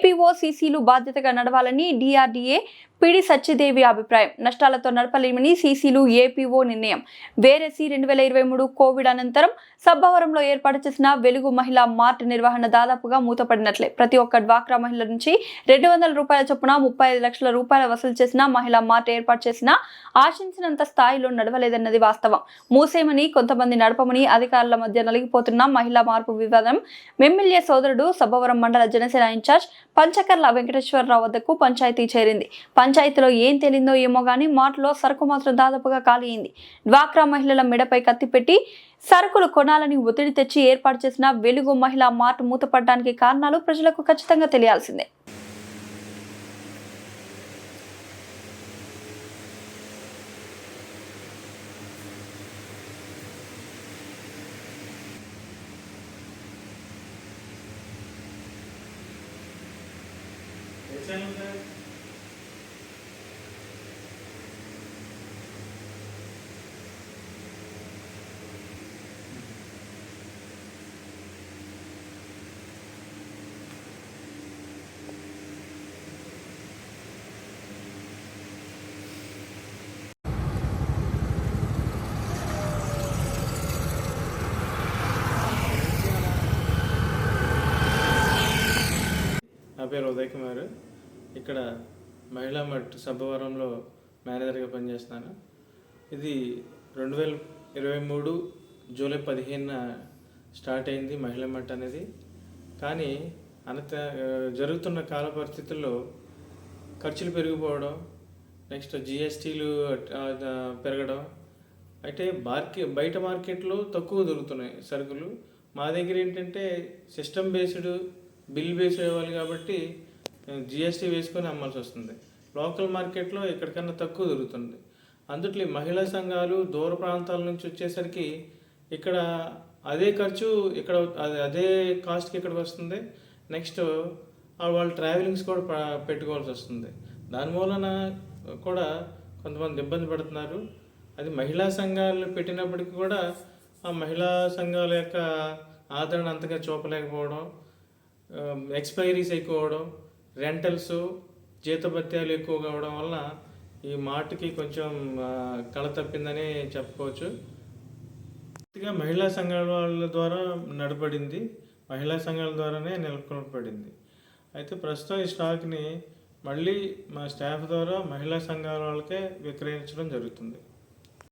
APO సీసీలు బాధ్యతగా నడవాలని DRDA పిడి సత్యదేవి అభిప్రాయం. నష్టాలతో నడపలేమని సీసీలు ఏపీఓ నిర్ణయం. వేరేసి 2023 కోవిడ్ అనంతరం సబ్బవరంలో ఏర్పాటు చేసిన వెలుగు మహిళా మార్ట్ నిర్వహణ దాదాపుగా మూతపడినట్లే. ప్రతి ఒక్క డ్వాక్రా మహిళ నుంచి 200 రూపాయల చొప్పున 35 లక్షల రూపాయల వసూలు చేసిన మహిళా మార్ట్ ఏర్పాటు చేసిన ఆశించినంత స్థాయిలో నడవలేదన్నది వాస్తవం. మూసేమని, కొంతమంది నడపమని అధికారుల మధ్య నలిగిపోతున్న మహిళా మార్పు వివాదం ఎమ్మెల్యే సోదరుడు సబ్బవరం మండల జనసేన ఇన్ఛార్జ్ పంచకర్ల వెంకటేశ్వరరావు వద్దకు పంచాయతీ చేరింది. పంచాయతీలో ఏం తేలిందో ఏమో గానీ మార్ట్లో సరుకు మాత్రం దాదాపుగా ఖాళీ అయింది. డ్వాక్రా మహిళల మెడపై కత్తి పెట్టి సరుకులు కొనాలని ఒత్తిడి తెచ్చి ఏర్పాటు చేసిన వెలుగు మహిళా మార్ట్ మూతపడడానికి కారణాలు ప్రజలకు ఖచ్చితంగా తెలియాల్సిందే. నా పేరు ఉదయ్ కుమార్. ఇక్కడ మహిళా మట్ సబ్బవరంలో మేనేజర్గా పనిచేస్తున్నాను. ఇది 2023 జూలై 15న స్టార్ట్ అయింది మహిళా మట్ అనేది. కానీ జరుగుతున్న కాల పరిస్థితుల్లో ఖర్చులు పెరిగిపోవడం, నెక్స్ట్ జిఎస్టీలు పెరగడం, అయితే బయట మార్కెట్లో తక్కువ దొరుకుతున్నాయి సరుకులు. మా దగ్గర ఏంటంటే సిస్టమ్ బేస్డ్ బిల్ బేస్ ఇవ్వాలి కాబట్టి జిఎస్టీ వేసుకొని అమ్మాల్సి వస్తుంది. లోకల్ మార్కెట్లో ఎక్కడికన్నా తక్కువ దొరుకుతుంది. అందుట్లో మహిళా సంఘాలు దూర ప్రాంతాల నుంచి వచ్చేసరికి ఇక్కడ అదే ఖర్చు ఇక్కడ అదే కాస్ట్కి ఇక్కడికి వస్తుంది. నెక్స్ట్ వాళ్ళు ట్రావెలింగ్స్ కూడా పెట్టుకోవాల్సి వస్తుంది. దాని మూలన కూడా కొంతమంది ఇబ్బంది పడుతున్నారు. అది మహిళా సంఘాలు పెట్టినప్పటికీ కూడా ఆ మహిళా సంఘాల యొక్క ఆదరణ అంతగా చూపలేకపోవడం, ఎక్స్పైరీస్ ఎక్కువ అవడం, రెంటల్స్ జీతభత్యాలు ఎక్కువ కావడం వల్ల ఈ మార్ట్కి కొంచెం కళ తప్పిందని చెప్పుకోవచ్చు. మహిళా సంఘాల వాళ్ళ ద్వారా నడపడింది, మహిళా సంఘాల ద్వారానే నెలకొల్పబడింది. అయితే ప్రస్తుతం ఈ స్టాక్ని మళ్ళీ మా స్టాఫ్ ద్వారా మహిళా సంఘాల వాళ్ళకే విక్రయించడం జరుగుతుంది.